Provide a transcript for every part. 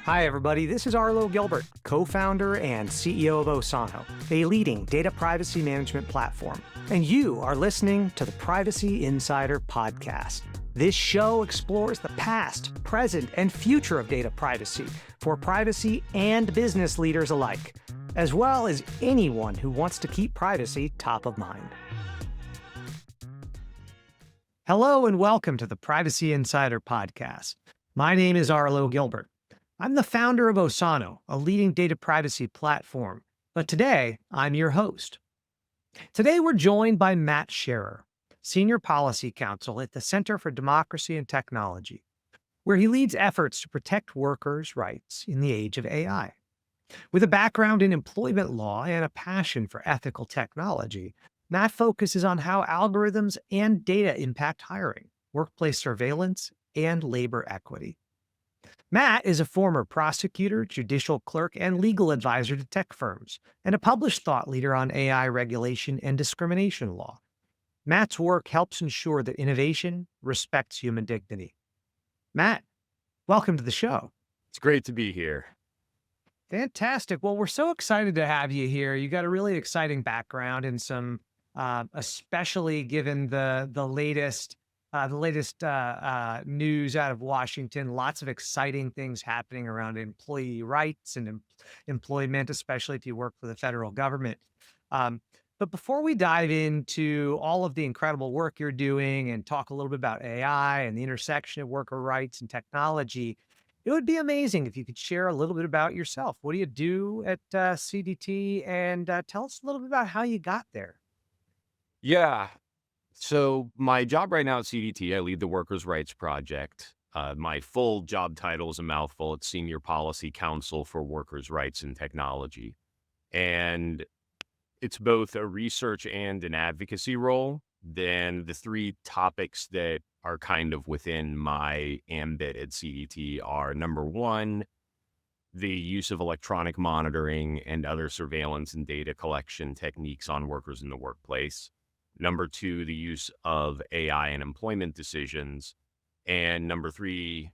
Hi, everybody. This is Arlo Gilbert, co-founder and CEO of Osano, a leading data privacy management platform. And you are listening to the Privacy Insider podcast. This show explores the past, present, and future of data privacy for privacy and business leaders alike, as well as anyone who wants to keep privacy top of mind. Hello and welcome to the Privacy Insider podcast. My name is Arlo Gilbert. I'm the founder of Osano, a leading data privacy platform, but today I'm your host. Today we're joined by Matt Scherer, Senior Policy Counsel at the Center for Democracy and Technology, where he leads efforts to protect workers' rights in the age of AI. With a background in employment law and a passion for ethical technology, Matt focuses on how algorithms and data impact hiring, workplace surveillance, and labor equity. Matt is a former prosecutor, judicial clerk, and legal advisor to tech firms, and a published thought leader on AI regulation and discrimination law. Matt's work helps ensure that innovation respects human dignity. Matt, welcome to the show. It's great to be here. Fantastic. Well, we're so excited to have you here. You got a really exciting background and some, especially given the latest news out of Washington. Lots of exciting things happening around employee rights and employment, especially if you work for the federal government. But before we dive into all of the incredible work you're doing and talk a little bit about AI and the intersection of worker rights and technology, it would be amazing if you could share a little bit about yourself. What do you do at CDT? And tell us a little bit about how you got there. Yeah. So my job right now at CDT, I lead the Workers' Rights Project. My full job title is a mouthful. It's Senior Policy Counsel for Workers' Rights and Technology. And it's both a research and an advocacy role. Then the three topics that are kind of within my ambit at CDT are, number one, the use of electronic monitoring and other surveillance and data collection techniques on workers in the workplace. Number two, the use of AI in employment decisions. And number three,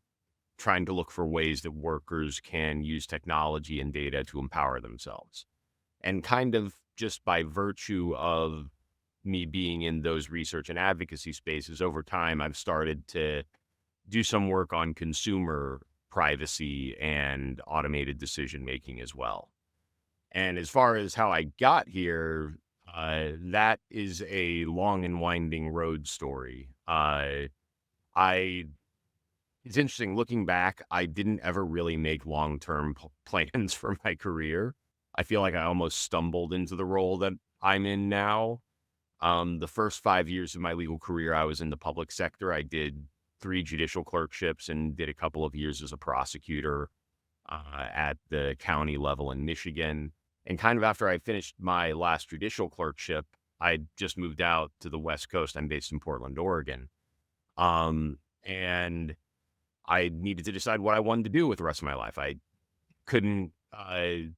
trying to look for ways that workers can use technology and data to empower themselves. And kind of just by virtue of me being in those research and advocacy spaces over time, I've started to do some work on consumer privacy and automated decision making as well. And as far as how I got here, that is a long and winding road story. It's interesting looking back, I didn't ever really make long-term plans for my career. I feel like I almost stumbled into the role that I'm in now. The first 5 years of my legal career, I was in the public sector. I did 3 judicial clerkships and did a couple of years as a prosecutor at the county level in Michigan. And kind of after I finished my last judicial clerkship, I just moved out to the West Coast. I'm based in Portland, Oregon. And I needed to decide what I wanted to do with the rest of my life. I couldn't,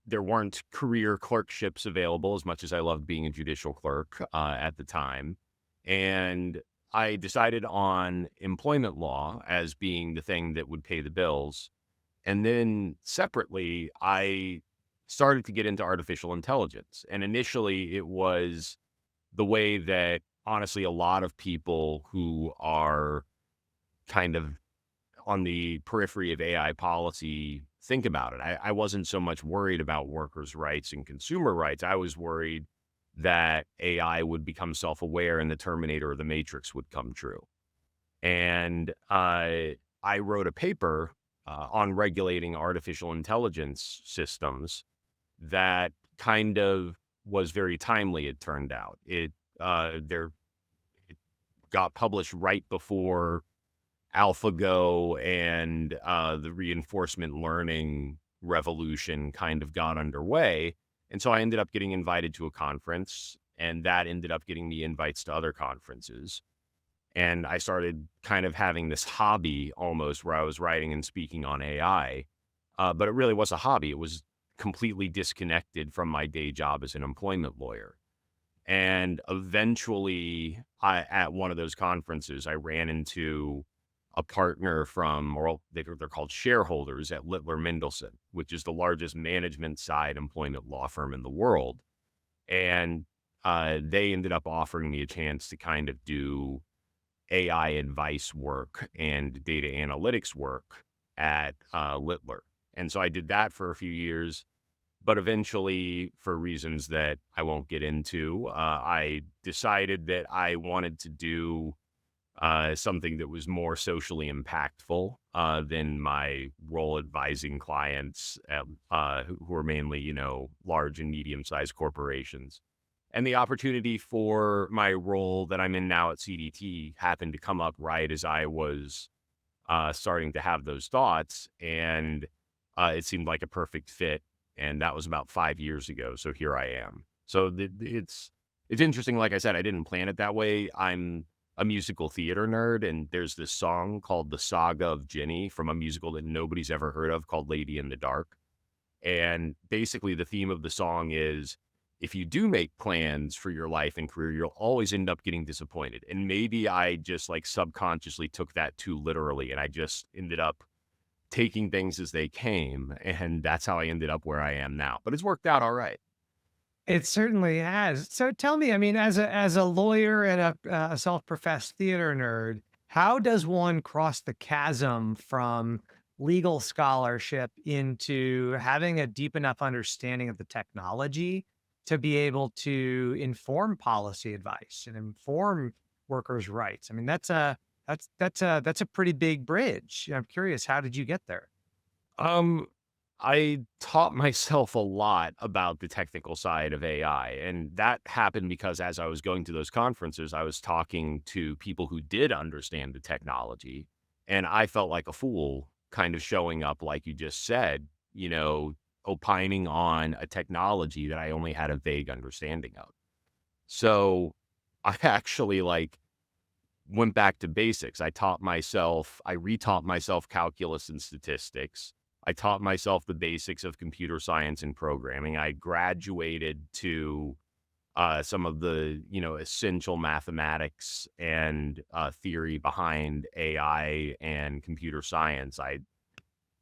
there weren't career clerkships available as much as I loved being a judicial clerk at the time. And I decided on employment law as being the thing that would pay the bills. And then separately, I started to get into artificial intelligence. And initially it was the way that honestly, a lot of people who are kind of on the periphery of AI policy think about it. I wasn't so much worried about workers' rights and consumer rights. I was worried that AI would become self-aware and the Terminator or the Matrix would come true. And I wrote a paper on regulating artificial intelligence systems that kind of was very timely, it turned out. It got published right before AlphaGo and the reinforcement learning revolution kind of got underway. And so I ended up getting invited to a conference, and that ended up getting me invites to other conferences. And I started kind of having this hobby almost where I was writing and speaking on AI. But it really was a hobby. It was completely disconnected from my day job as an employment lawyer. And eventually, at one of those conferences, I ran into a partner from, or they're called shareholders at Littler Mendelson, which is the largest management side employment law firm in the world. And they ended up offering me a chance to kind of do AI advice work and data analytics work at Littler. And so I did that for a few years, but eventually, for reasons that I won't get into, I decided that I wanted to do something that was more socially impactful than my role advising clients who are mainly, large and medium-sized corporations. And the opportunity for my role that I'm in now at CDT happened to come up right as I was starting to have those thoughts, and it seemed like a perfect fit. And that was about 5 years ago. So here I am. So it's interesting. Like I said, I didn't plan it that way. I'm a musical theater nerd, and there's this song called "The Saga of Jenny" from a musical that nobody's ever heard of called "Lady in the Dark." And basically, the theme of the song is, if you do make plans for your life and career, you'll always end up getting disappointed. And maybe I just like subconsciously took that too literally, and I just ended up taking things as they came. And that's how I ended up where I am now. But it's worked out all right. It certainly has. So tell me, I mean, as a lawyer and a self-professed theater nerd, how does one cross the chasm from legal scholarship into having a deep enough understanding of the technology to be able to inform policy advice and inform workers' rights? I mean, that's a pretty big bridge. I'm curious, how did you get there? Um, I taught myself a lot about the technical side of AI, and that happened because as I was going to those conferences, I was talking to people who did understand the technology, and I felt like a fool kind of showing up, like you just said, opining on a technology that I only had a vague understanding of. So I actually went back to basics. I retaught myself calculus and statistics. I taught myself the basics of computer science and programming. I graduated to some of the, essential mathematics and theory behind AI and computer science. I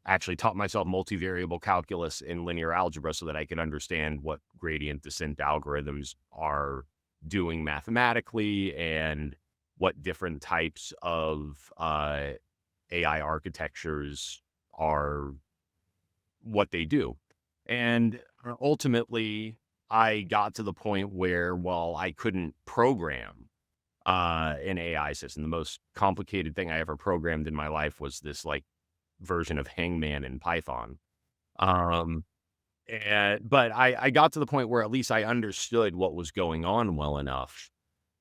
actually taught myself multivariable calculus and linear algebra so that I could understand what gradient descent algorithms are doing mathematically and what different types of AI architectures are what they do. And ultimately, I got to the point where, well, I couldn't program an AI system. The most complicated thing I ever programmed in my life was this version of Hangman in Python. Um, but I got to the point where at least I understood what was going on well enough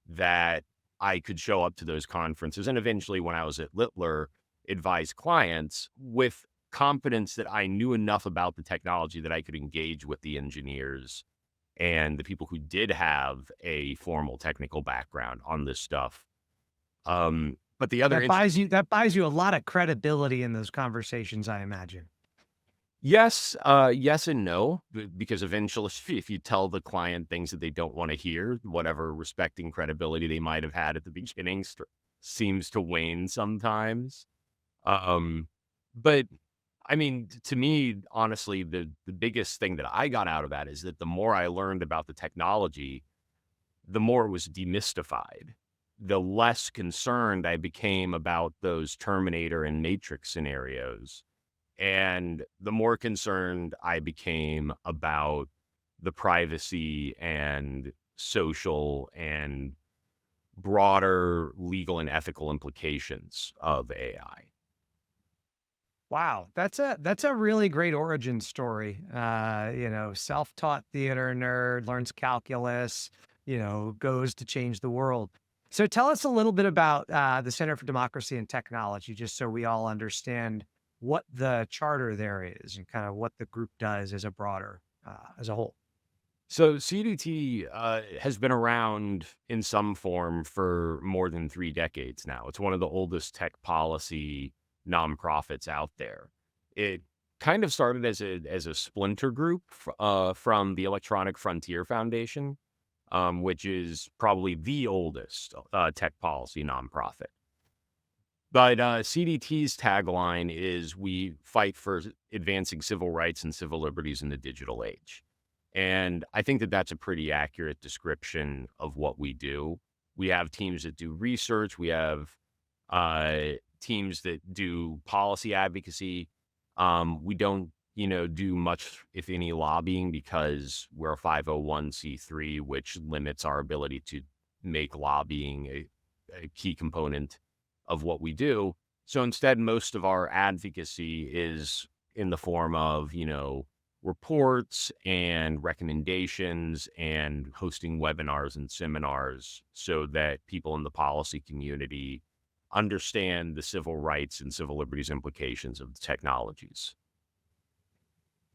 that I could show up to those conferences. And eventually, when I was at Littler, advise clients with confidence that I knew enough about the technology that I could engage with the engineers and the people who did have a formal technical background on this stuff. But the other That buys you a lot of credibility in those conversations, I imagine. yes, yes and no, because eventually, if you tell the client things that they don't want to hear, whatever respecting credibility they might have had at the beginning seems to wane sometimes. Um, but I mean, to me, honestly, the biggest thing that I got out of that is that the more I learned about the technology, the more it was demystified. The less concerned I became about those Terminator and Matrix scenarios. And the more concerned I became about the privacy and social and broader legal and ethical implications of AI. Wow, that's a really great origin story. Self-taught theater nerd, learns calculus, goes to change the world. So tell us a little bit about the Center for Democracy and Technology, just so we all understand what the charter there is and kind of what the group does as a whole. So CDT has been around in some form for more than 3 decades now. It's one of the oldest tech policy nonprofits out there. It kind of started as a splinter group from the Electronic Frontier Foundation, which is probably the oldest tech policy nonprofit. But CDT's tagline is we fight for advancing civil rights and civil liberties in the digital age. And I think that that's a pretty accurate description of what we do. We have teams that do research. We have teams that do policy advocacy. We don't, do much, if any, lobbying because we're a 501c3, which limits our ability to make lobbying a key component of what we do. So instead, most of our advocacy is in the form of, reports and recommendations and hosting webinars and seminars so that people in the policy community understand the civil rights and civil liberties implications of the technologies.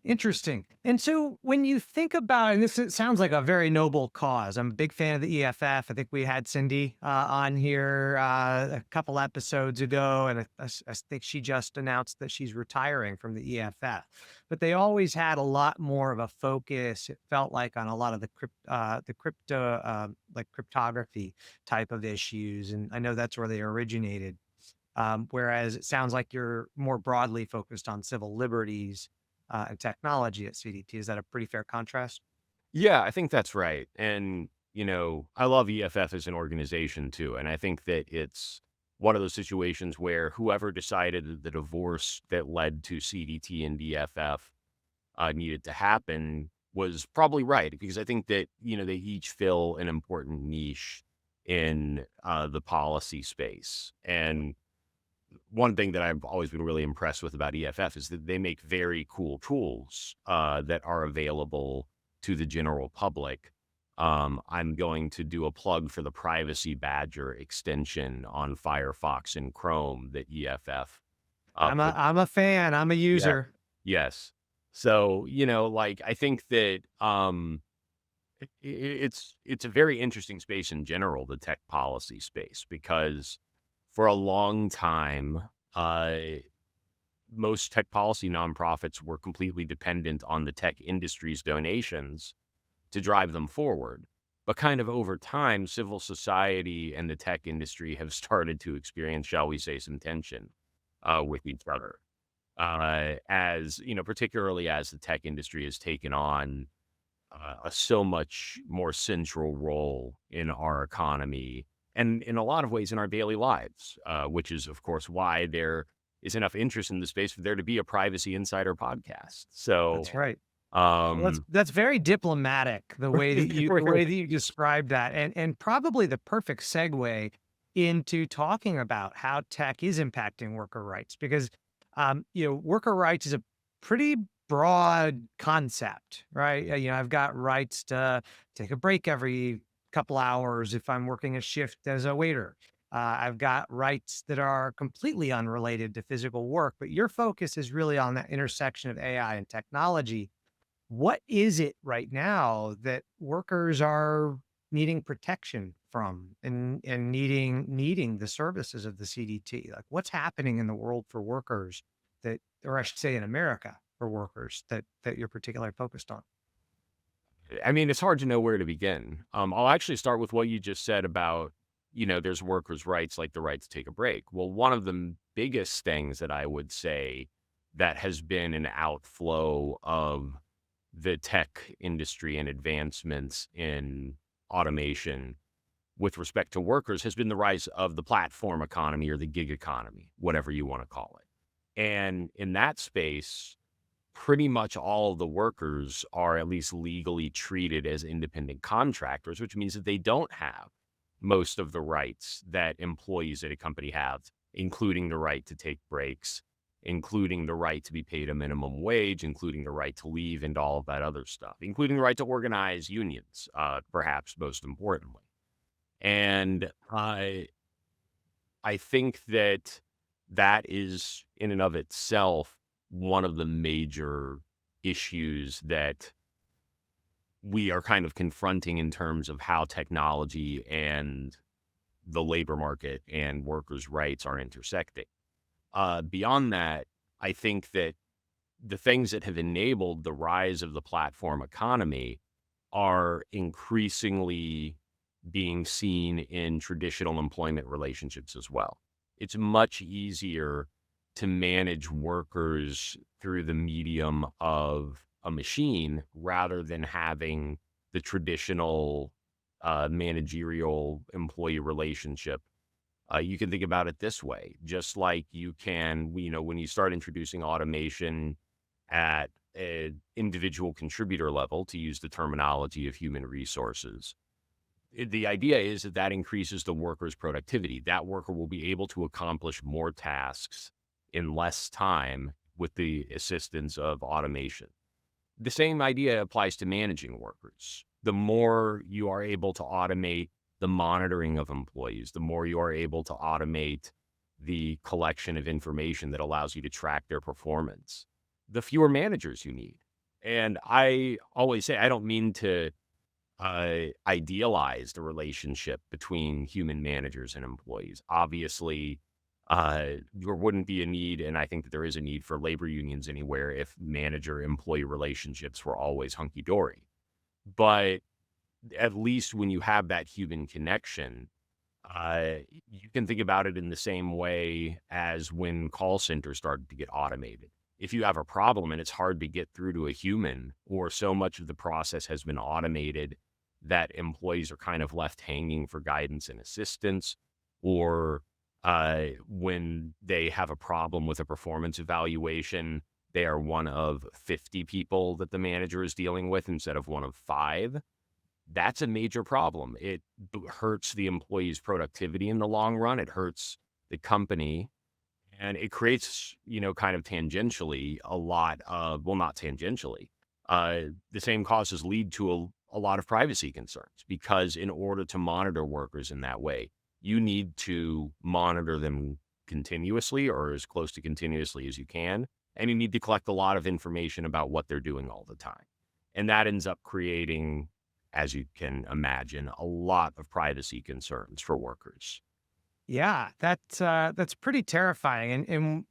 Interesting. And so when you think about, and it sounds like a very noble cause. I'm a big fan of the EFF. I think we had Cindy on here a couple episodes ago, and I think she just announced that she's retiring from the EFF. But they always had a lot more of a focus, it felt like, on a lot of the crypto, like cryptography type of issues. And I know that's where they originated. Whereas it sounds like you're more broadly focused on civil liberties and technology at CDT. Is that a pretty fair contrast? Yeah, I think that's right. And, I love EFF as an organization too. And I think that it's one of those situations where whoever decided that the divorce that led to CDT and EFF needed to happen was probably right. Because I think that, they each fill an important niche in the policy space. And one thing that I've always been really impressed with about EFF is that they make very cool tools that are available to the general public. I'm going to do a plug for the Privacy Badger extension on Firefox and Chrome that EFF put. I'm a fan. I'm a Yeah. user. Yes. So, I think that it's a very interesting space in general, the tech policy space, because for a long time, uh, most tech policy nonprofits were completely dependent on the tech industry's donations to drive them forward. But kind of over time, civil society and the tech industry have started to experience, shall we say, some tension with each other. Particularly as the tech industry has taken on a so much more central role in our economy and in a lot of ways in our daily lives, which is, of course, why there is enough interest in the space for there to be a Privacy Insider podcast. So, That's right. Well, um, that's very diplomatic, the way that you described that, and probably the perfect segue into talking about how tech is impacting worker rights, because worker rights is a pretty broad concept, right? I've got rights to take a break every couple hours if I'm working a shift as a waiter. I've got rights that are completely unrelated to physical work, but your focus is really on that intersection of AI and technology. What is it right now that workers are needing protection from and needing the services of the CDT? Like, what's happening in the world for workers that, or I should say in America for workers that you're particularly focused on? I mean, it's hard to know where to begin. I'll actually start with what you just said about, there's workers' rights like the right to take a break. Well, one of the biggest things that I would say that has been an outflow of the tech industry and advancements in automation with respect to workers has been the rise of the platform economy or the gig economy, whatever you want to call it. And in that space, pretty much all of the workers are at least legally treated as independent contractors, which means that they don't have most of the rights that employees at a company have, including the right to take breaks, including the right to be paid a minimum wage, including the right to leave and all of that other stuff, including the right to organize unions, perhaps most importantly. And I think that that is in and of itself one of the major issues that we are kind of confronting in terms of how technology and the labor market and workers' rights are intersecting. Beyond that, I think that the things that have enabled the rise of the platform economy are increasingly being seen in traditional employment relationships as well. It's much easier to manage workers through the medium of a machine rather than having the traditional managerial employee relationship. You can think about it this way, just like you can, when you start introducing automation at an individual contributor level, to use the terminology of human resources, the idea is that that increases the worker's productivity. That worker will be able to accomplish more tasks in less time with the assistance of automation. The same idea applies to managing workers. The more you are able to automate the monitoring of employees, the more you are able to automate the collection of information that allows you to track their performance, the fewer managers you need. And I always say, I don't mean to idealize the relationship between human managers and employees. Obviously, there wouldn't be a need, and I think that there is a need for labor unions anywhere if manager-employee relationships were always hunky-dory. But at least when you have that human connection, you can think about it in the same way as when call centers started to get automated. If you have a problem and it's hard to get through to a human, or so much of the process has been automated that employees are kind of left hanging for guidance and assistance, or when they have a problem with a performance evaluation, they are one of 50 people that the manager is dealing with instead of one of 5. That's a major problem. It hurts the employee's productivity in the long run. It hurts the company. And it creates, kind of tangentially a lot of, well, not tangentially, the same causes lead to a lot of privacy concerns, because in order to monitor workers in that way, you need to monitor them continuously, or as close to continuously as you can. And you need to collect a lot of information about what they're doing all the time. And that ends up creating, as you can imagine, a lot of privacy concerns for workers. Yeah, that's pretty terrifying. And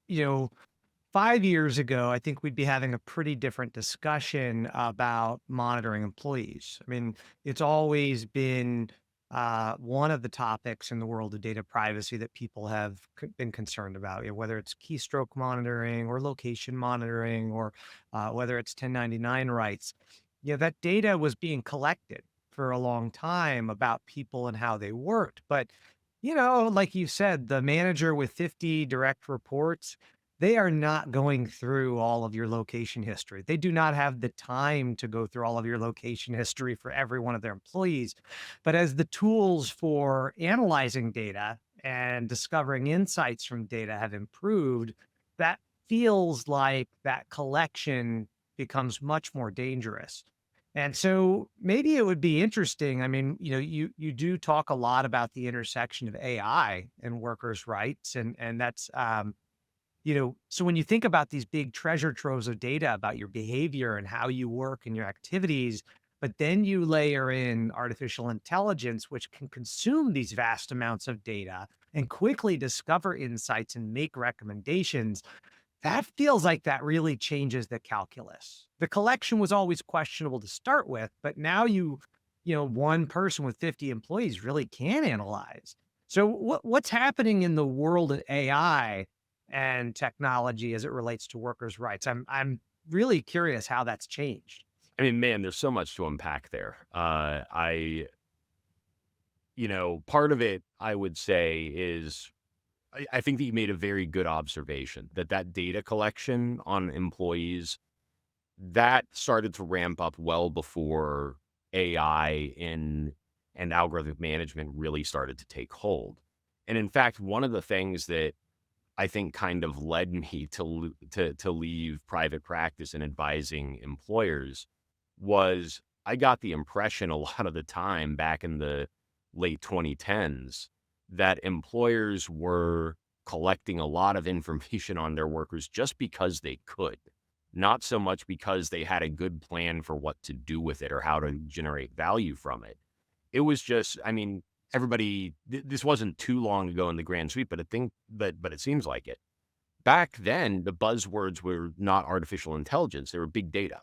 5 years ago, I think we'd be having a pretty different discussion about monitoring employees. I mean, it's always been one of the topics in the world of data privacy that people have been concerned about, whether it's keystroke monitoring or location monitoring, or whether it's 1099 rights. That data was being collected for a long time about people and how they worked. But like you said, the manager with 50 direct reports, they are not going through all of your location history. They do not have the time to go through all of your location history for every one of their employees. But as the tools for analyzing data and discovering insights from data have improved, that feels like that collection becomes much more dangerous. And so maybe it would be interesting. I mean, you do talk a lot about the intersection of AI and workers' rights, and that's so when you think about these big treasure troves of data about your behavior and how you work and your activities, but then you layer in artificial intelligence, which can consume these vast amounts of data and quickly discover insights and make recommendations, that feels like that really changes the calculus. The collection was always questionable to start with, but now one person with 50 employees really can analyze. So what's happening in the world of AI and technology as it relates to workers' rights? I'm really curious how that's changed. I mean, man, there's so much to unpack there. Part of it, I would say, is I think that you made a very good observation that data collection on employees, that started to ramp up well before AI and algorithmic management really started to take hold. And in fact, one of the things that I think kind of led me to leave private practice and advising employers was I got the impression a lot of the time back in the late 2010s that employers were collecting a lot of information on their workers just because they could, not so much because they had a good plan for what to do with it or how to generate value from it. It was just, I mean, everybody, this wasn't too long ago in the grand sweep, but but it seems like it. Back then, the buzzwords were not artificial intelligence, they were big data.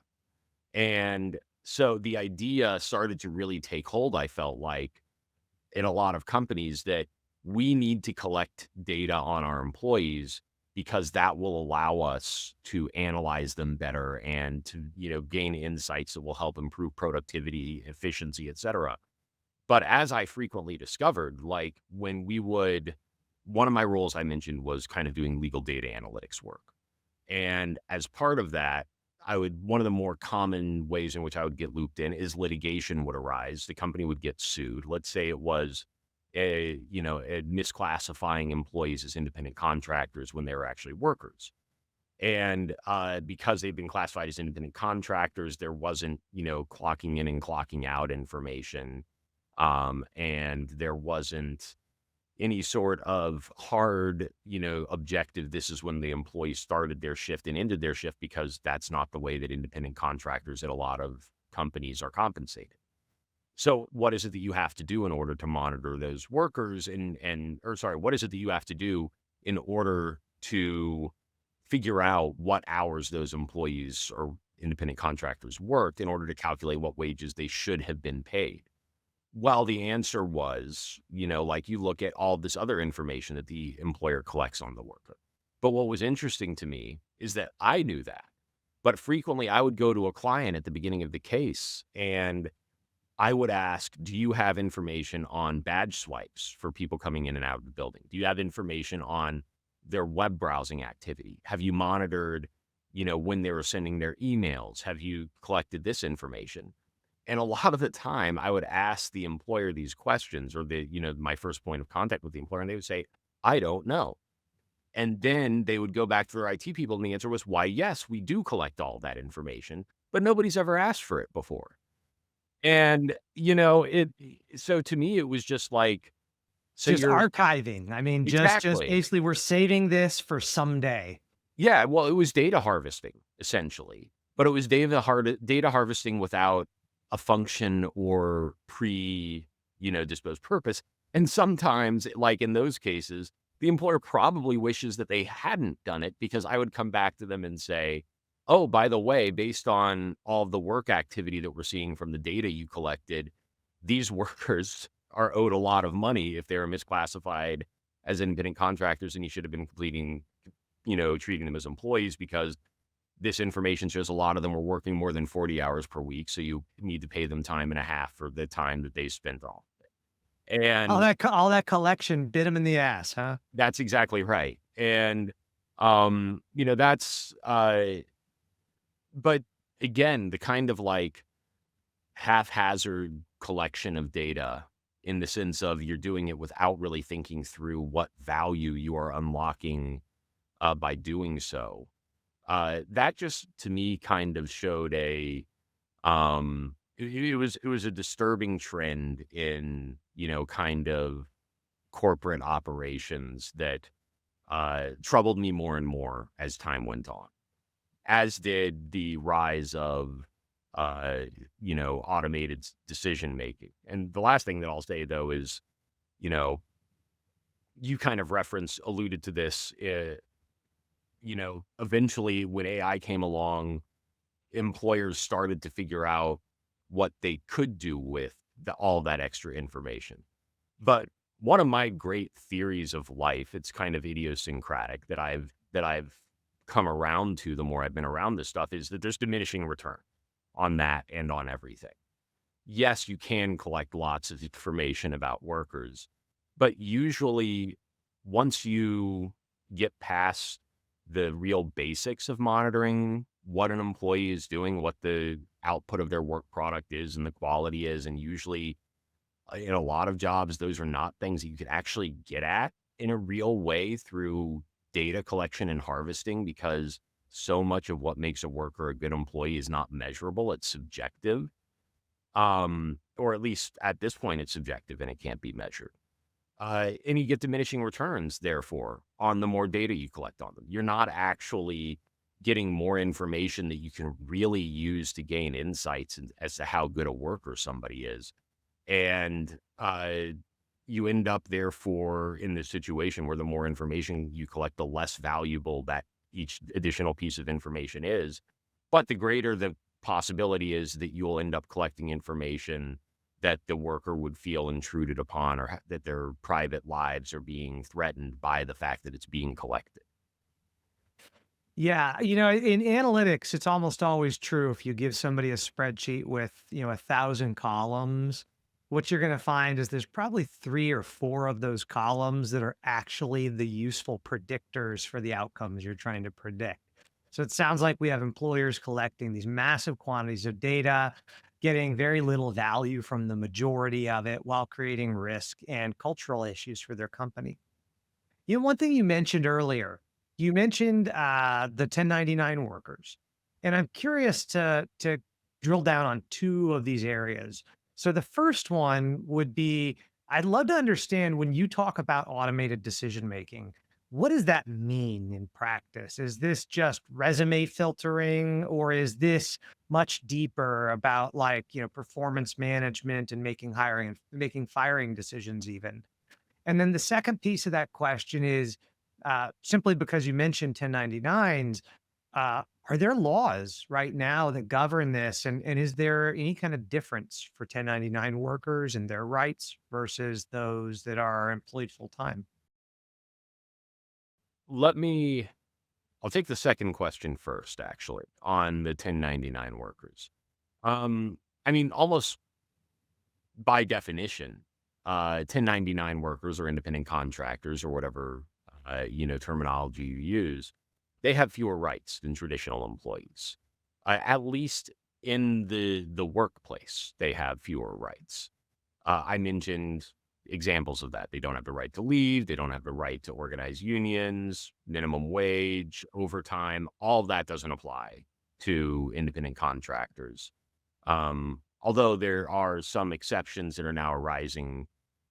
And so the idea started to really take hold, I felt like, in a lot of companies, that we need to collect data on our employees because that will allow us to analyze them better and to, gain insights that will help improve productivity, efficiency, et cetera. But as I frequently discovered, like one of my roles I mentioned was kind of doing legal data analytics work. And as part of that, one of the more common ways in which I would get looped in is litigation would arise. The company would get sued. Let's say it was a misclassifying employees as independent contractors when they were actually workers. And because they've been classified as independent contractors, there wasn't, clocking in and clocking out information. And there wasn't any sort of hard, objective. This is when the employee started their shift and ended their shift, because that's not the way that independent contractors at a lot of companies are compensated. So what is it that you have to do in order to monitor those workers what is it that you have to do in order to figure out what hours those employees or independent contractors worked in order to calculate what wages they should have been paid? Well, the answer was, like you look at all this other information that the employer collects on the worker. But what was interesting to me is that I knew that. But frequently I would go to a client at the beginning of the case and I would ask, do you have information on badge swipes for people coming in and out of the building? Do you have information on their web browsing activity? Have you monitored, when they were sending their emails? Have you collected this information? And a lot of the time I would ask the employer these questions, or my first point of contact with the employer, and they would say, I don't know. And then they would go back to their IT people and the answer was, why, yes, we do collect all that information, but nobody's ever asked for it before. And, so to me, it was just like, so Just you're archiving. I mean, just exactly, basically we're saving this for someday. yeah, well, it was data harvesting essentially, but it was data harvesting without a function or disposed purpose. And sometimes, like in those cases, the employer probably wishes that they hadn't done it, because I would come back to them and say, oh, by the way, based on all of the work activity that we're seeing from the data you collected, these workers are owed a lot of money if they were misclassified as independent contractors, and you should have been treating them as employees, because this information shows a lot of them were working more than 40 hours per week. So you need to pay them time and a half for the time that they spent on it. All And that collection bit him in the ass, huh? that's exactly right. And, that's, but again, the kind of like haphazard collection of data, in the sense of you're doing it without really thinking through what value you are unlocking by doing so. That just to me kind of showed it was a disturbing trend in, kind of corporate operations that troubled me more and more as time went on, as did the rise of automated decision making. And the last thing that I'll say though is, you kind of alluded to this, eventually when AI came along, employers started to figure out what they could do with all that extra information. But one of my great theories of life, it's kind of idiosyncratic that I've come around to the more I've been around this stuff, is that there's diminishing return on that and on everything. Yes, you can collect lots of information about workers, but usually once you get past the real basics of monitoring what an employee is doing, what the output of their work product is and the quality is, and usually in a lot of jobs, those are not things that you could actually get at in a real way through data collection and harvesting, because so much of what makes a worker a good employee is not measurable. It's subjective. Or at least at this point, it's subjective and it can't be measured. And you get diminishing returns, therefore, on the more data you collect on them. You're not actually getting more information that you can really use to gain insights as to how good a worker somebody is. And you end up, therefore, in this situation where the more information you collect, the less valuable that each additional piece of information is. But the greater the possibility is that you'll end up collecting information that the worker would feel intruded upon, or that their private lives are being threatened by the fact that it's being collected. Yeah, in analytics, it's almost always true. If you give somebody a spreadsheet with, 1,000 columns, what you're going to find is there's probably 3 or 4 of those columns that are actually the useful predictors for the outcomes you're trying to predict. So it sounds like we have employers collecting these massive quantities of data, getting very little value from the majority of it while creating risk and cultural issues for their company. One thing you mentioned earlier, you mentioned the 1099 workers, and I'm curious to drill down on 2 of these areas. So the first one would be, I'd love to understand when you talk about automated decision making, what does that mean in practice? Is this just resume filtering, or is this much deeper about like, performance management and making hiring and making firing decisions even? And then the second piece of that question is, simply because you mentioned 1099s, are there laws right now that govern this? And is there any kind of difference for 1099 workers and their rights versus those that are employed full time? Let me I'll take the second question first, actually, on the 1099 workers. I mean, almost by definition, 1099 workers or independent contractors or whatever, terminology you use, they have fewer rights than traditional employees. At least in the workplace, they have fewer rights. I mentioned examples of that. They don't have the right to leave. They don't have the right to organize unions, minimum wage, overtime. All of that doesn't apply to independent contractors. Although there are some exceptions that are now arising,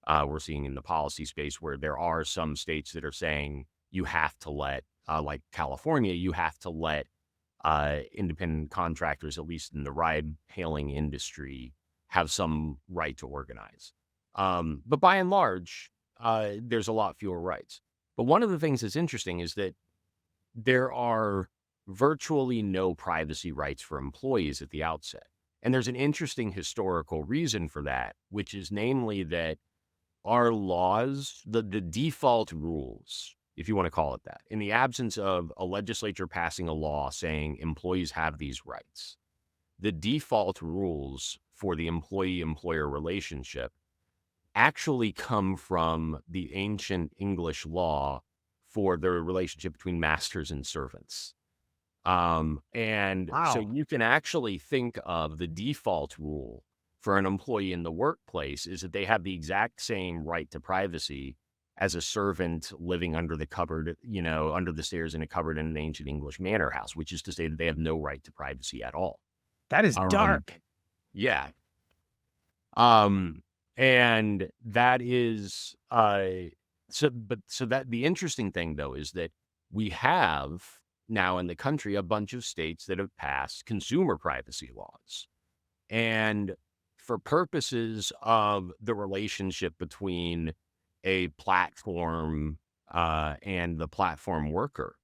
we're seeing in the policy space where there are some states that are saying you have to let, like California, you have to let independent contractors, at least in the ride hailing industry, have some right to organize. But by and large, there's a lot fewer rights. But one of the things that's interesting is that there are virtually no privacy rights for employees at the outset. And there's an interesting historical reason for that, which is namely that our laws, the default rules, if you want to call it that, in the absence of a legislature passing a law saying employees have these rights, the default rules for the employee-employer relationship actually come from the ancient English law for the relationship between masters and servants. And so Wow. you can actually think of the default rule for an employee in the workplace is that they have the exact same right to privacy as a servant living under the cupboard, under the stairs in a cupboard in an ancient English manor house, which is to say that they have no right to privacy at all. That is Um, dark. yeah. Um, and that is, so that the interesting thing though is that we have now in the country a bunch of states that have passed consumer privacy laws. And for purposes of the relationship between a platform and the platform worker,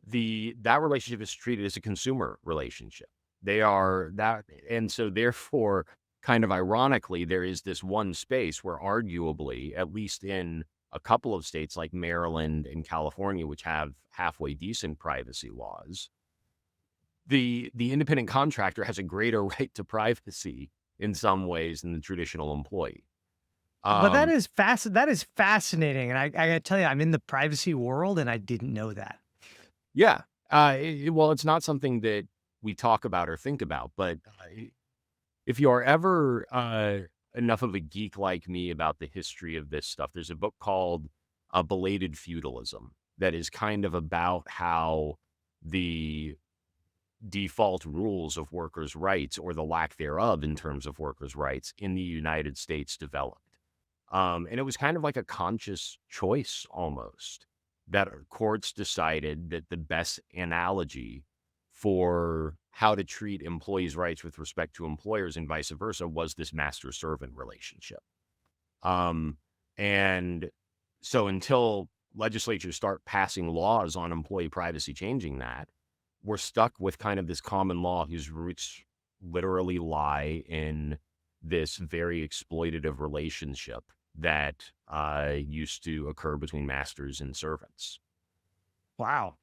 that relationship is treated as a consumer relationship. They are that, and so therefore, kind of ironically, there is this one space where arguably, at least in a couple of states like Maryland and California, which have halfway decent privacy laws, the independent contractor has a greater right to privacy in some ways than the traditional employee. But Um, that is fascinating. And I gotta tell you, I'm in the privacy world and I didn't know that. yeah. Well, it's not something that we talk about or think about, but if you are ever enough of a geek like me about the history of this stuff, there's a book called Belated Feudalism that is kind of about how the default rules of workers' rights or the lack thereof in terms of workers' rights in the United States developed. And it was kind of like a conscious choice almost that courts decided that the best analogy for how to treat employees' rights with respect to employers and vice versa was this master-servant relationship. Um, and so until legislatures start passing laws on employee privacy changing that, we're stuck with kind of this common law whose roots literally lie in this very exploitative relationship that used to occur between masters and servants. Wow.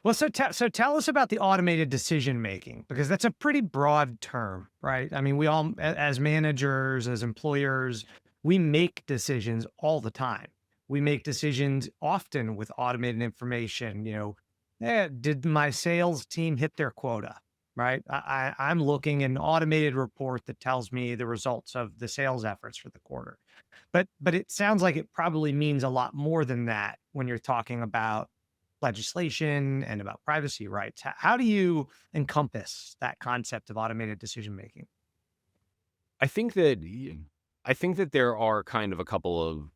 Well, so tell us about the automated decision making, because that's a pretty broad term, right? I mean, we all, as managers, as employers, we make decisions all the time. We make decisions often with automated information. Did my sales team hit their quota? Right. I'm looking at an automated report that tells me the results of the sales efforts for the quarter. But it sounds like it probably means a lot more than that when you're talking about legislation and about privacy rights. How do you encompass that concept of automated decision making? I think that I think that there are kind of a couple of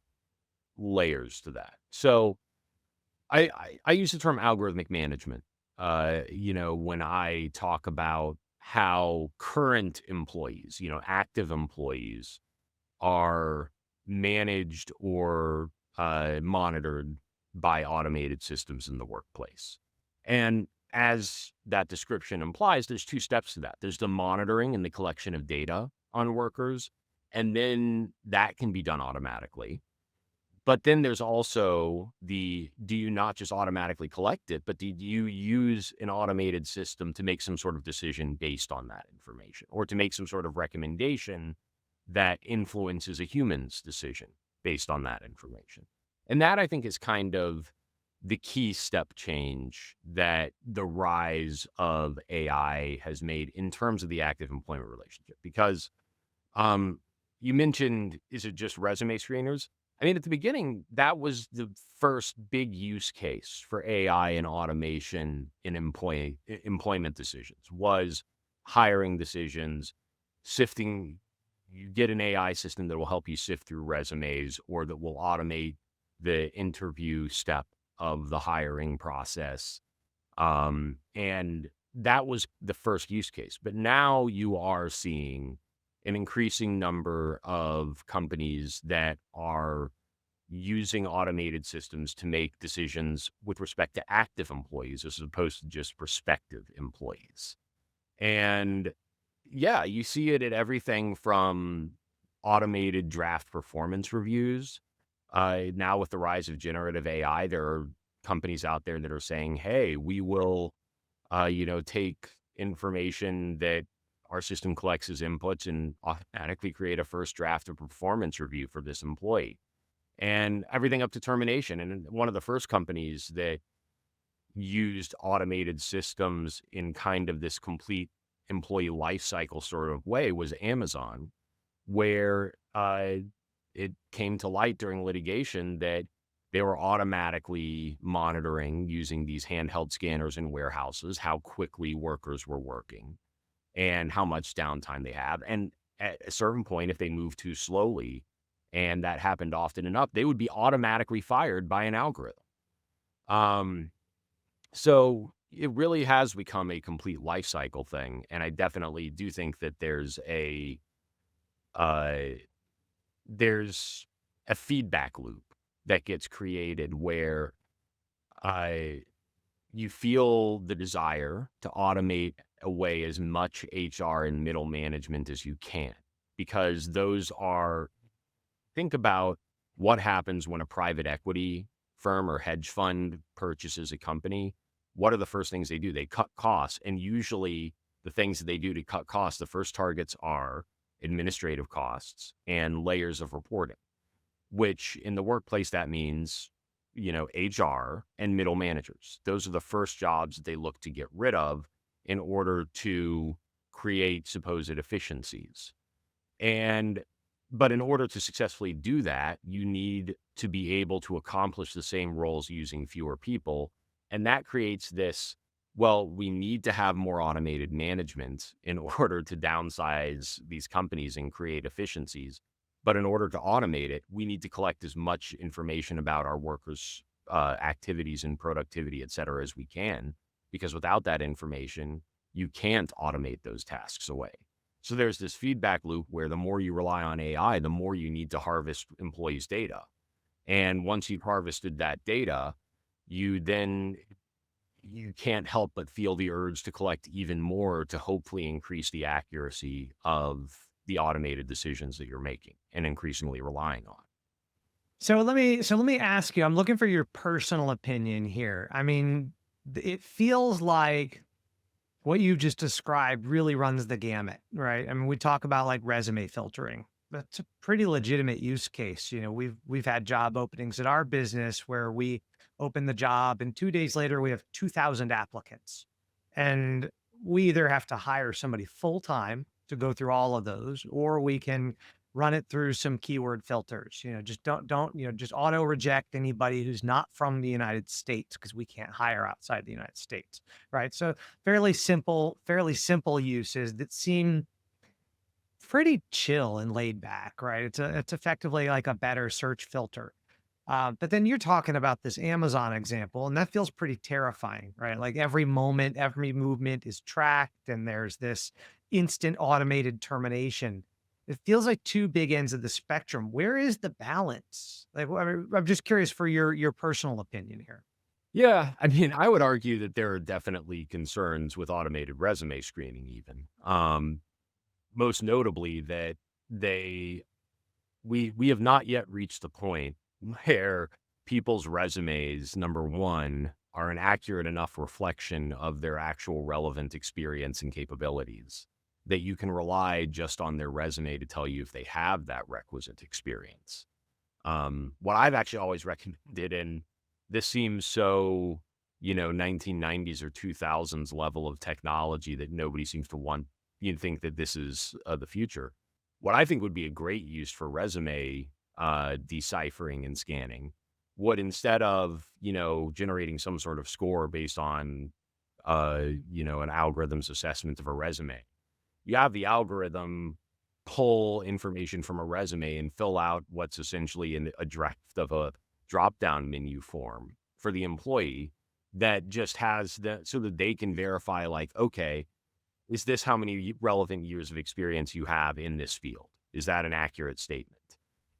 layers to that. So I use the term algorithmic management. When I talk about how current employees, active employees, are managed or monitored by automated systems in the workplace. And as that description implies, there's two steps to that. There's the monitoring and the collection of data on workers, and then that can be done automatically. But then there's also do you not just automatically collect it, but do you use an automated system to make some sort of decision based on that information, or to make some sort of recommendation that influences a human's decision based on that information? And that, I think, is kind of the key step change that the rise of AI has made in terms of the active employment relationship. Because um, you mentioned, is it just resume screeners? I mean, at the beginning, that was the first big use case for AI and automation in employment decisions, was hiring decisions, sifting. You get an AI system that will help you sift through resumes, or that will automate the interview step of the hiring process. And that was the first use case. But now you are seeing an increasing number of companies that are using automated systems to make decisions with respect to active employees as opposed to just prospective employees. And yeah, you see it at everything from automated draft performance reviews. Now, with the rise of generative AI, there are companies out there that are saying, hey, we will, take information that our system collects as inputs and automatically create a first draft of performance review for this employee, and everything up to termination. And one of the first companies that used automated systems in kind of this complete employee life cycle sort of way was Amazon, where it came to light during litigation that they were automatically monitoring, using these handheld scanners in warehouses, how quickly workers were working and how much downtime they have. And at a certain point, if they move too slowly, and that happened often enough, they would be automatically fired by an algorithm. Um, so it really has become a complete life cycle thing. And I definitely do think that uh, there's a feedback loop that gets created where uh, you feel the desire to automate away as much HR and middle management as you can, because think about what happens when a private equity firm or hedge fund purchases a company. What are the first things they do? They cut costs. And usually the things that they do to cut costs, the first targets are administrative costs and layers of reporting, which in the workplace, that means, HR and middle managers. Those are the first jobs that they look to get rid of in order to create supposed efficiencies. But in order to successfully do that, you need to be able to accomplish the same roles using fewer people. And that creates this, well, we need to have more automated management in order to downsize these companies and create efficiencies. But in order to automate it, we need to collect as much information about our workers' activities and productivity, et cetera, as we can, because without that information, you can't automate those tasks away. So there's this feedback loop where the more you rely on AI, the more you need to harvest employees' data. And once you've harvested that data, you can't help but feel the urge to collect even more to hopefully increase the accuracy of the automated decisions that you're making and increasingly relying on. So let me ask you, I'm looking for your personal opinion here. I mean, it feels like what you just described really runs the gamut, right? I mean, we talk about like resume filtering. That's a pretty legitimate use case. We've had job openings at our business where we open the job and 2 days later we have 2,000 applicants. And we either have to hire somebody full time to go through all of those, or we can run it through some keyword filters. Just just auto reject anybody who's not from the United States because we can't hire outside the United States. Right. So fairly simple uses that seem pretty chill and laid back, right? It's effectively like a better search filter. But then you're talking about this Amazon example, and that feels pretty terrifying, right? Like every moment, every movement is tracked, and there's this instant automated termination. It feels like two big ends of the spectrum. Where is the balance? Like, I'm just curious for your personal opinion here. Yeah, I mean, I would argue that there are definitely concerns with automated resume screening, even. Most notably that they we have not yet reached the point where people's resumes, number one, are an accurate enough reflection of their actual relevant experience and capabilities that you can rely just on their resume to tell you if they have that requisite experience. What I've actually always recommended, and this seems so, 1990s or 2000s level of technology that nobody seems to want, you think that this is the future. What I think would be a great use for resume deciphering and scanning would, instead of, generating some sort of score based on, an algorithm's assessment of a resume, you have the algorithm pull information from a resume and fill out what's essentially a draft of a drop down menu form for the employee that just has so that they can verify, like, okay, is this how many relevant years of experience you have in this field? Is that an accurate statement?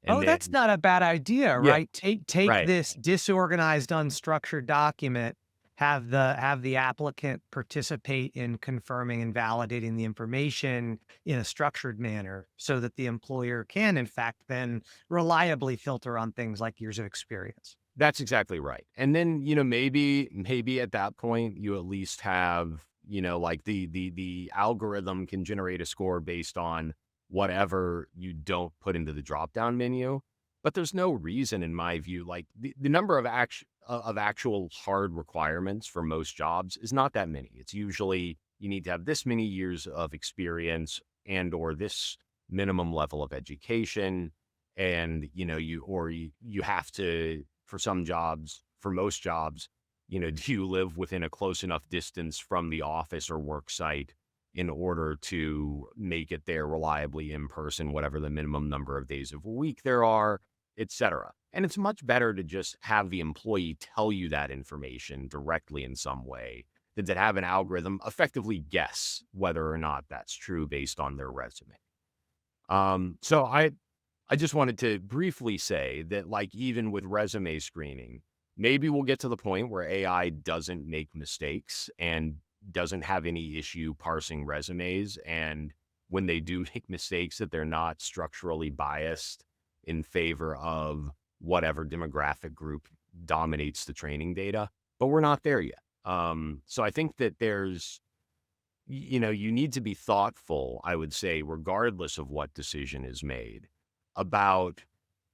And Oh, that's then, not a bad idea, yeah, right? Take right. this disorganized, unstructured document, have the applicant participate in confirming and validating the information in a structured manner so that the employer can, in fact, then reliably filter on things like years of experience. That's exactly right. And then, maybe at that point you at least have, like the algorithm can generate a score based on whatever you don't put into the drop down menu. But there's no reason, in my view, like the number of actual hard requirements for most jobs is not that many. It's usually you need to have this many years of experience and or this minimum level of education. And, you have to, for some jobs, for most jobs, do you live within a close enough distance from the office or work site in order to make it there reliably in person, whatever the minimum number of days of a week there are, et cetera. And it's much better to just have the employee tell you that information directly in some way than to have an algorithm effectively guess whether or not that's true based on their resume. So I just wanted to briefly say that, like, even with resume screening, maybe we'll get to the point where AI doesn't make mistakes and doesn't have any issue parsing resumes. And when they do make mistakes, that they're not structurally biased in favor of whatever demographic group dominates the training data. But we're not there yet. So I think that you need to be thoughtful, I would say, regardless of what decision is made, about,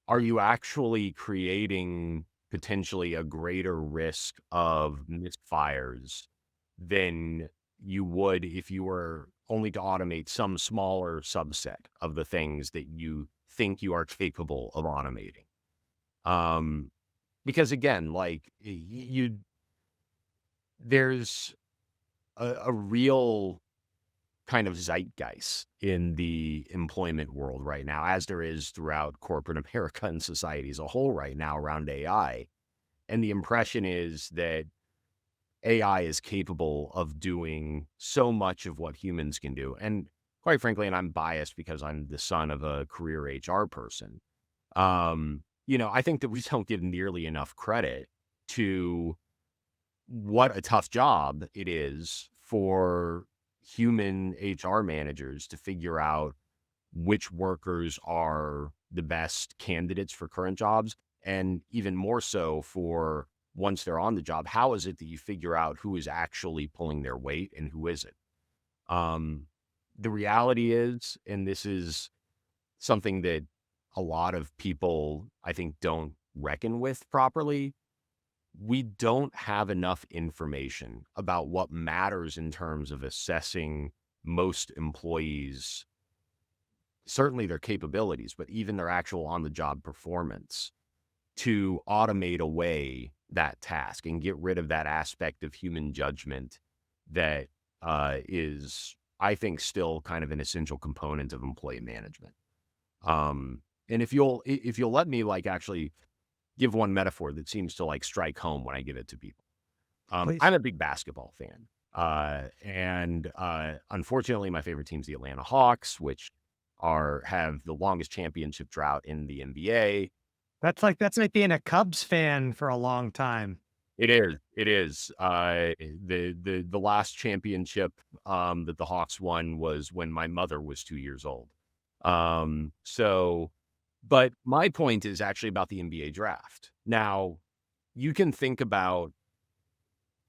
are you actually creating potentially a greater risk of misfires than you would if you were only to automate some smaller subset of the things that you think you are capable of automating? Um, because again, like, there's a real kind of zeitgeist in the employment world right now, as there is throughout corporate America and society as a whole right now around AI. And the impression is that AI is capable of doing so much of what humans can do. And quite frankly, and I'm biased because I'm the son of a career HR person, I think that we don't give nearly enough credit to what a tough job it is for human HR managers to figure out which workers are the best candidates for current jobs, and even more so for once they're on the job, how is it that you figure out who is actually pulling their weight and who isn't? Um, the reality is, and this is something that a lot of people, I think, don't reckon with properly, we don't have enough information about what matters in terms of assessing most employees, certainly their capabilities, but even their actual on the job performance, to automate away that task and get rid of that aspect of human judgment that is, I think, still kind of an essential component of employee management. And if you'll let me like actually give one metaphor that seems to like strike home when I give it to people. Please. I'm a big basketball fan. And unfortunately, my favorite team's the Atlanta Hawks, which have the longest championship drought in the NBA. That's like being a Cubs fan for a long time. It is. It is. The last championship that the Hawks won was when my mother was 2 years old. So, but my point is actually about the NBA draft. Now, you can think about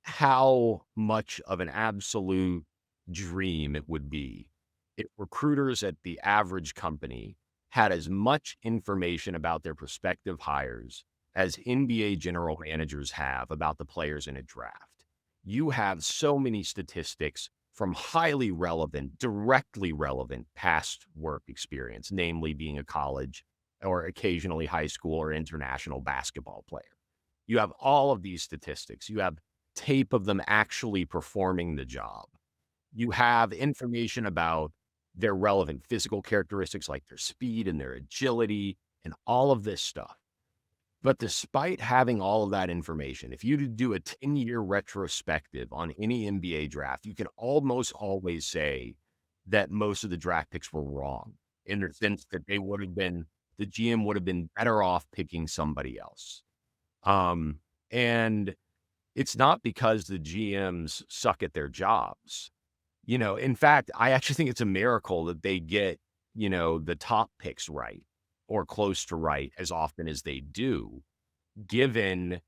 how much of an absolute dream it would be if recruiters at the average company had as much information about their prospective hires as NBA general managers have about the players in a draft. You have so many statistics from highly relevant, directly relevant past work experience, namely being a college or occasionally high school or international basketball player. You have all of these statistics. You have tape of them actually performing the job. You have information about their relevant physical characteristics like their speed and their agility and all of this stuff. But despite having all of that information, if you do a 10-year retrospective on any NBA draft, you can almost always say that most of the draft picks were wrong in the sense that the GM would have been better off picking somebody else. And it's not because the GMs suck at their jobs. In fact, I actually think it's a miracle that they get, the top picks right or close to right as often as they do, given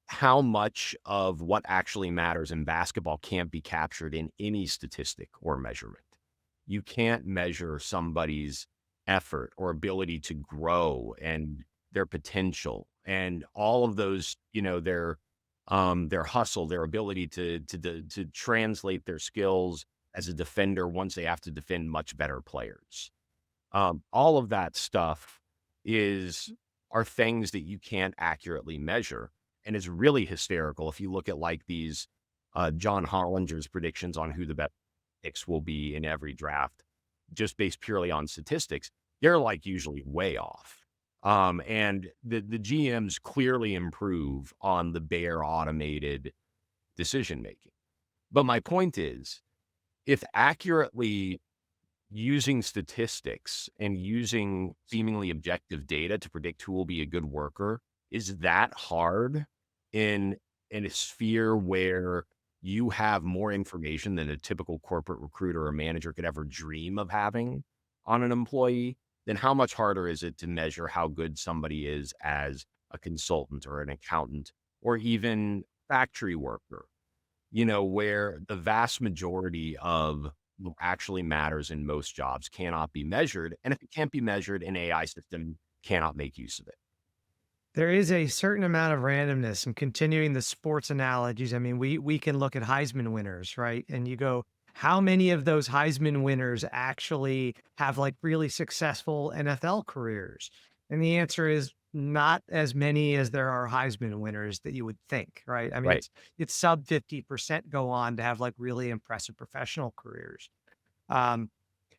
how much of what actually matters in basketball can't be captured in any statistic or measurement. You can't measure somebody's effort or ability to grow and their potential and all of those, their hustle, their ability to translate their skills as a defender once they have to defend much better players. All of that stuff are things that you can't accurately measure. And it's really hysterical if you look at like these John Hollinger's predictions on who the best picks will be in every draft, just based purely on statistics. They're like usually way off. And the GMs clearly improve on the bare automated decision making. But my point is, if accurately using statistics and using seemingly objective data to predict who will be a good worker is that hard in a sphere where you have more information than a typical corporate recruiter or manager could ever dream of having on an employee, then how much harder is it to measure how good somebody is as a consultant or an accountant or even factory worker, where the vast majority of what actually matters in most jobs cannot be measured. And if it can't be measured, an AI system cannot make use of it. There is a certain amount of randomness, and continuing the sports analogies. I mean, we can look at Heisman winners, right? And you go, how many of those Heisman winners actually have like really successful NFL careers? And the answer is not as many as there are Heisman winners that you would think, right? I mean, Right. it's sub 50% go on to have like really impressive professional careers. Um,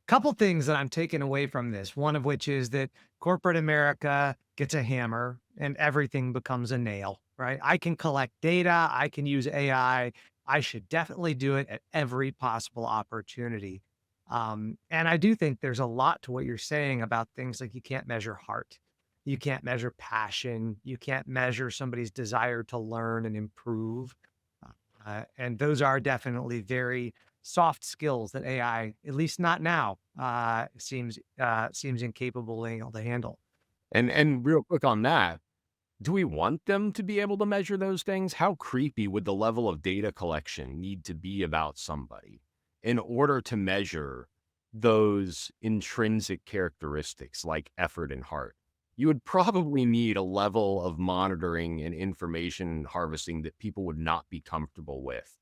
Couple things that I'm taking away from this, one of which is that corporate America gets a hammer and everything becomes a nail, right? I can collect data, I can use AI. I should definitely do it at every possible opportunity. And I do think there's a lot to what you're saying about things like you can't measure heart, you can't measure passion, you can't measure somebody's desire to learn and improve. And those are definitely very soft skills that AI, at least not now, seems incapable of being able to handle. And real quick on that, do we want them to be able to measure those things? How creepy would the level of data collection need to be about somebody in order to measure those intrinsic characteristics like effort and heart? You would probably need a level of monitoring and information harvesting that people would not be comfortable with,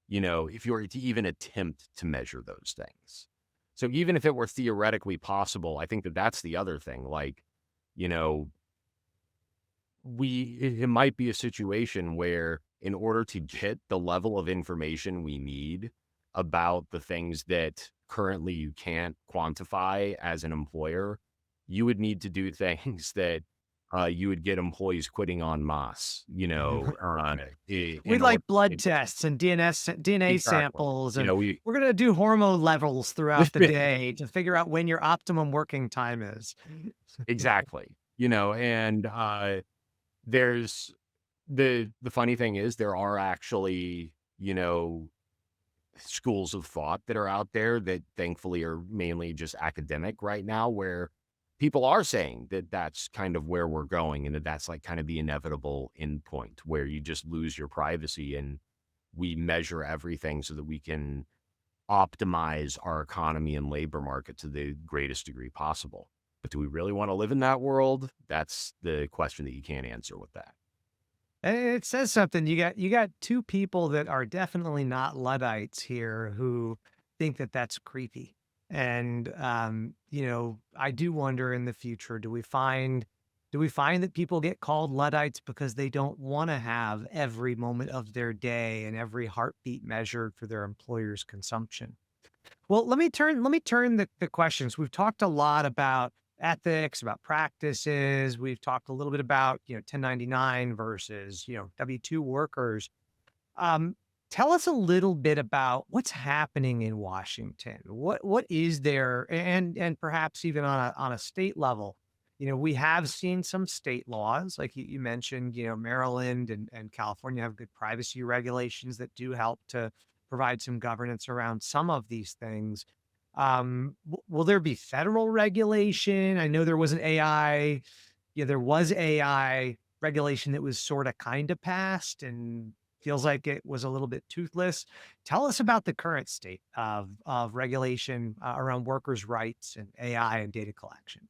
if you were to even attempt to measure those things. So even if it were theoretically possible, I think that that's the other thing. Like, you know, it might be a situation where in order to get the level of information we need about the things that currently you can't quantify as an employer, you would need to do things that you would get employees quitting en masse, We'd in order. like blood tests and DNA Exactly. samples, You and know, we we're going to do hormone levels throughout the day to figure out when your optimum working time is. exactly, and there's the funny thing is there are actually, schools of thought that are out there that thankfully are mainly just academic right now, where people are saying that that's kind of where we're going and that that's like kind of the inevitable endpoint where you just lose your privacy and we measure everything so that we can optimize our economy and labor market to the greatest degree possible. But do we really want to live in that world? That's the question that you can't answer with that. It says something. You got two people that are definitely not Luddites here who think that that's creepy. And I do wonder in the future, do we find that people get called Luddites because they don't want to have every moment of their day and every heartbeat measured for their employer's consumption? Well, let me turn the questions. We've talked a lot about ethics, about practices. We've talked a little bit about, 1099 versus, W-2 workers. Um, Tell us a little bit about what's happening in Washington. What is there, and perhaps even on a state level. We have seen some state laws, like you mentioned. Maryland and California have good privacy regulations that do help to provide some governance around some of these things. Will there be federal regulation? I know there was an AI. Yeah, there was AI regulation that was sort of kind of passed and feels like it was a little bit toothless. Tell us about the current state of regulation around workers' rights and AI and data collection.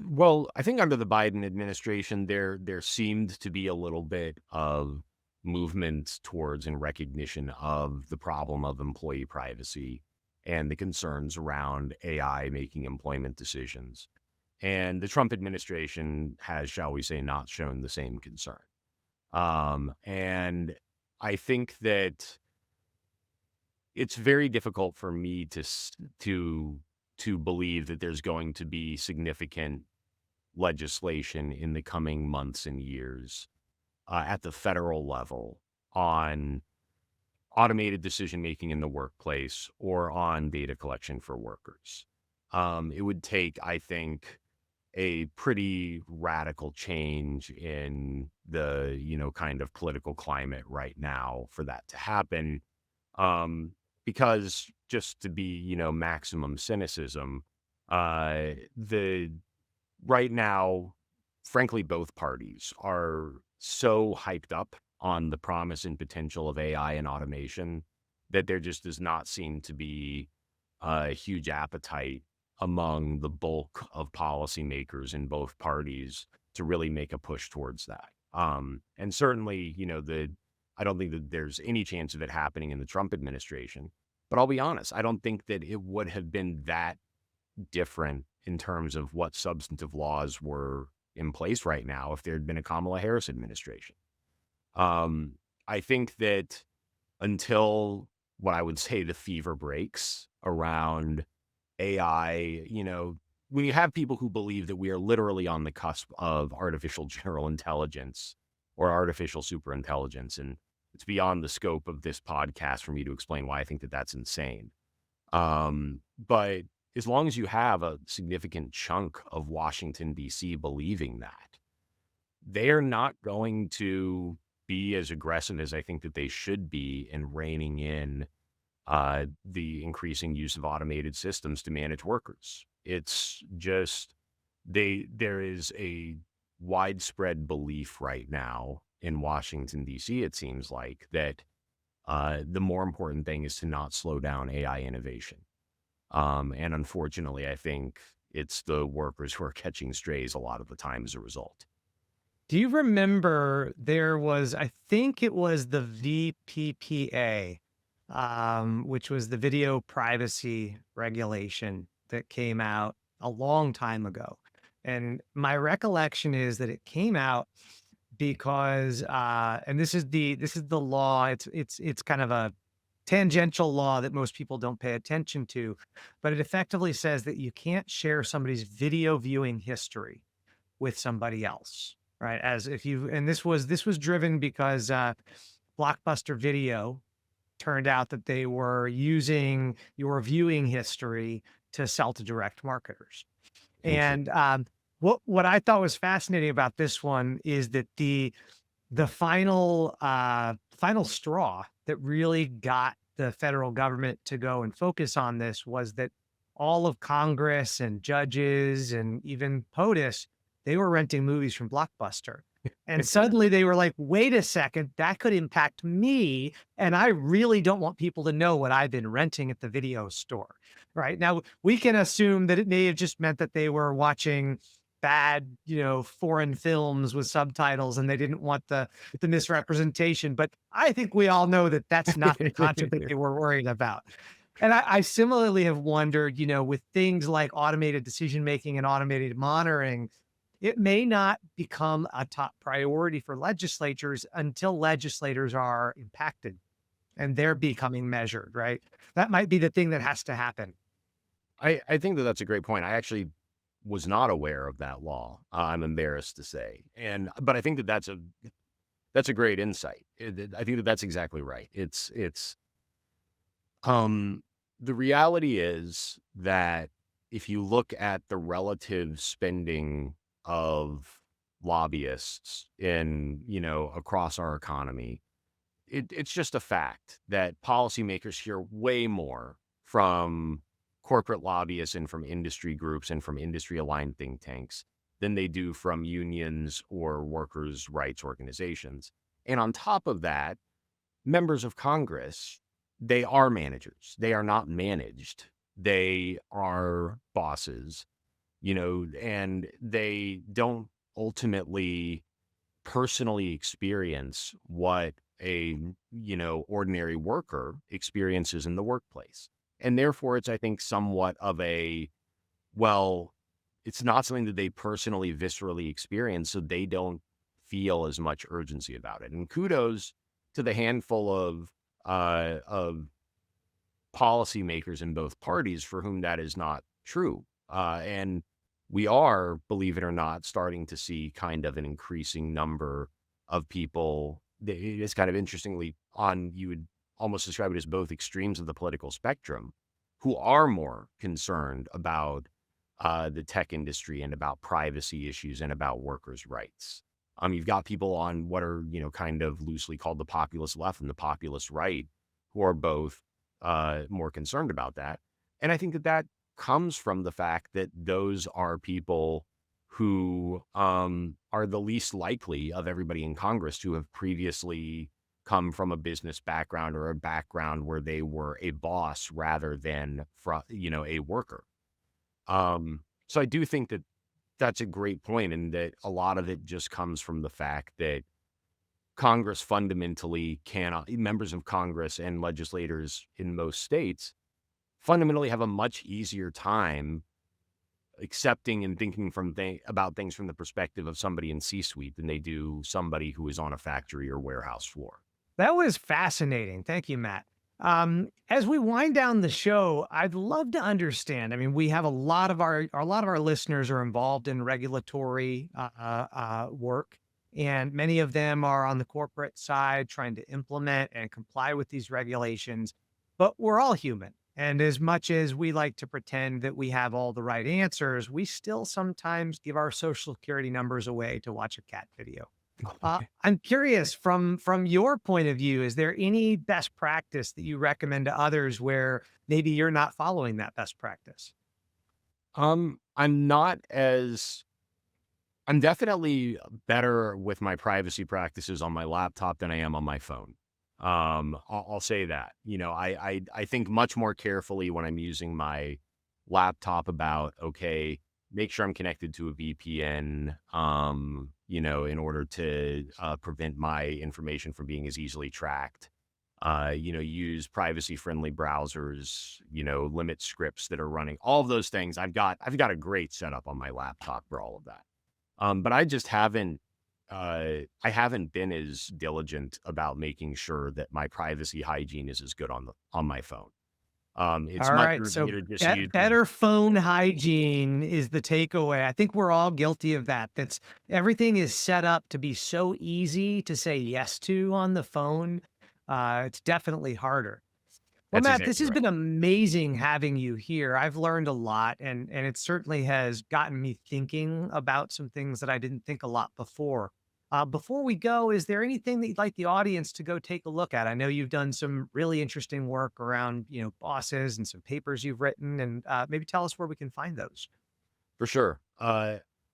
Well, I think under the Biden administration, there seemed to be a little bit of movement towards and recognition of the problem of employee privacy and the concerns around AI making employment decisions. And the Trump administration has, shall we say, not shown the same concern. And I think that it's very difficult for me to believe that there's going to be significant legislation in the coming months and years at the federal level on automated decision making in the workplace or on data collection for workers. It would take, I think, a pretty radical change in the, kind of political climate right now for that to happen. Because just to be, maximum cynicism, the right now, frankly, both parties are so hyped up on the promise and potential of AI and automation that there just does not seem to be a huge appetite among the bulk of policymakers in both parties to really make a push towards that. And certainly, I don't think that there's any chance of it happening in the Trump administration. But I'll be honest, I don't think that it would have been that different in terms of what substantive laws were in place right now if there had been a Kamala Harris administration. I think that until what I would say the fever breaks around AI, when you have people who believe that we are literally on the cusp of artificial general intelligence or artificial superintelligence, and it's beyond the scope of this podcast for me to explain why I think that that's insane. But as long as you have a significant chunk of Washington, D.C. believing that, they're not going to be as aggressive as I think that they should be in reining in the increasing use of automated systems to manage workers. It's just there is a widespread belief right now in Washington, D.C., it seems like, that the more important thing is to not slow down AI innovation. And unfortunately, I think it's the workers who are catching strays a lot of the time as a result. Do you remember there was, I think it was the VPPA, which was the video privacy regulation that came out a long time ago. And my recollection is that it came out because, and this is the law. It's kind of a tangential law that most people don't pay attention to, but it effectively says that you can't share somebody's video viewing history with somebody else, right? As if you, and this was driven because Blockbuster Video turned out that they were using your viewing history to sell to direct marketers. Interesting. And what I thought was fascinating about this one is that the final straw that really got the federal government to go and focus on this was that all of Congress and judges and even POTUS, they were renting movies from Blockbuster. And suddenly they were like, wait a second, that could impact me. And I really don't want people to know what I've been renting at the video store. Right now, we can assume that it may have just meant that they were watching bad, foreign films with subtitles and they didn't want the misrepresentation. But I think we all know that that's not the content that they were worried about. And I similarly have wondered, with things like automated decision making and automated monitoring, it may not become a top priority for legislatures until legislators are impacted and they're becoming measured, right? That might be the thing that has to happen. I think that that's a great point. I actually was not aware of that law. I'm embarrassed to say, but I think that that's a great insight. I think that that's exactly right. The reality is that if you look at the relative spending of lobbyists across our economy, it's just a fact that policymakers hear way more from corporate lobbyists and from industry groups and from industry aligned think tanks than they do from unions or workers' rights organizations. And on top of that, members of Congress, they are managers. They are not managed. They are bosses, and they don't ultimately personally experience what a, ordinary worker experiences in the workplace. And therefore, it's, I think, somewhat of it's not something that they personally, viscerally experience, so they don't feel as much urgency about it. And kudos to the handful of policymakers in both parties for whom that is not true. And we are, believe it or not, starting to see kind of an increasing number of people. It's kind of interestingly you would almost describe it as both extremes of the political spectrum, who are more concerned about the tech industry and about privacy issues and about workers' rights. You've got people on what are, kind of loosely called the populist left and the populist right, who are both more concerned about that. And I think that comes from the fact that those are people who are the least likely of everybody in Congress to have previously come from a business background or a background where they were a boss rather than a worker. So I do think that that's a great point, and that a lot of it just comes from the fact that Congress fundamentally members of Congress and legislators in most states fundamentally have a much easier time accepting and thinking about things from the perspective of somebody in C-suite than they do somebody who is on a factory or warehouse floor. That was fascinating. Thank you, Matt. As we wind down the show, I'd love to understand. I mean, we have a lot of our listeners are involved in regulatory work, and many of them are on the corporate side trying to implement and comply with these regulations. But we're all human, and as much as we like to pretend that we have all the right answers, we still sometimes give our social security numbers away to watch a cat video. I'm curious from your point of view, is there any best practice that you recommend to others where maybe you're not following that best practice? I'm not as I'm definitely better with my privacy practices on my laptop than I am on my phone. I'll say that. I think much more carefully when I'm using my laptop about, okay, make sure I'm connected to a VPN, in order to prevent my information from being as easily tracked. Use privacy friendly browsers, limit scripts that are running, all of those things. I've got a great setup on my laptop for all of that. But I haven't been as diligent about making sure that my privacy hygiene is as good on my phone. It's All much right. So easier to just use. better phone hygiene is the takeaway. I think we're all guilty of that. That's everything is set up to be so easy to say yes to on the phone. It's definitely harder. Well, That's Matt, this exactly has right. been amazing having you here. I've learned a lot, and it certainly has gotten me thinking about some things that I didn't think a lot before. Before we go, is there anything that you'd like the audience to go take a look at? I know you've done some really interesting work around, bosses and some papers you've written, and maybe tell us where we can find those. For sure.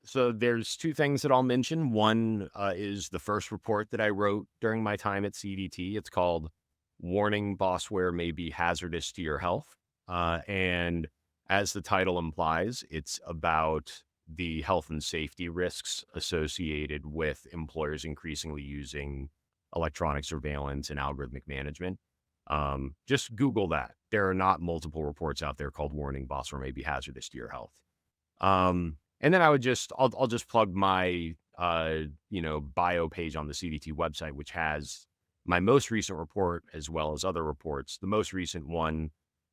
So there's two things that I'll mention. One is the first report that I wrote during my time at CDT. It's called "Warning: Bossware May Be Hazardous to Your Health," and as the title implies, it's about the health and safety risks associated with employers increasingly using electronic surveillance and algorithmic management. Just Google that. There are not multiple reports out there called "Warning: Bossware May Be Hazardous to Your Health." And then I'll just plug my, bio page on the CDT website, which has my most recent report as well as other reports. The most recent one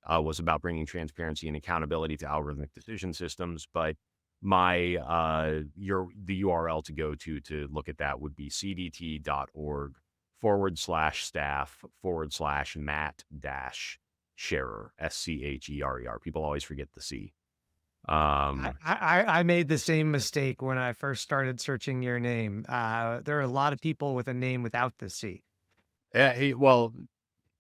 was about bringing transparency and accountability to algorithmic decision systems. But the URL to go to look at that would be cdt.org/staff/Matt dash Scherer, Scherer. People always forget the C. I made the same mistake when I first started searching your name. There are a lot of people with a name without the C. Well,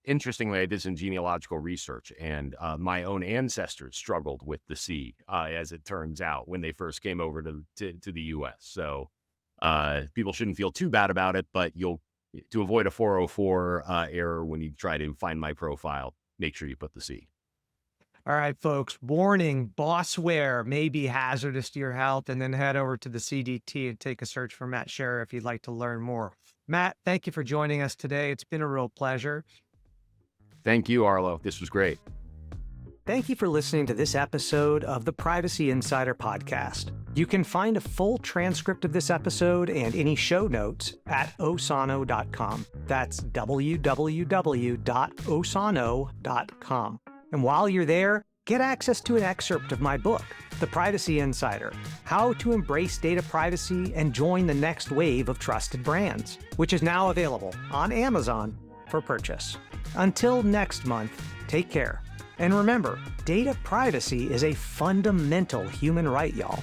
interestingly, I did some genealogical research, and my own ancestors struggled with the C, as it turns out, when they first came over to the U.S. So people shouldn't feel too bad about it, but to avoid a 404 error when you try to find my profile, make sure you put the C. All right, folks, warning, bossware may be hazardous to your health, and then head over to the CDT and take a search for Matt Scherer if you'd like to learn more. Matt, thank you for joining us today. It's been a real pleasure. Thank you, Arlo. This was great. Thank you for listening to this episode of the Privacy Insider Podcast. You can find a full transcript of this episode and any show notes at osano.com. That's www.osano.com. And while you're there, get access to an excerpt of my book, The Privacy Insider: How to Embrace Data Privacy and Join the Next Wave of Trusted Brands, which is now available on Amazon for purchase. Until next month, take care. And remember, data privacy is a fundamental human right, y'all.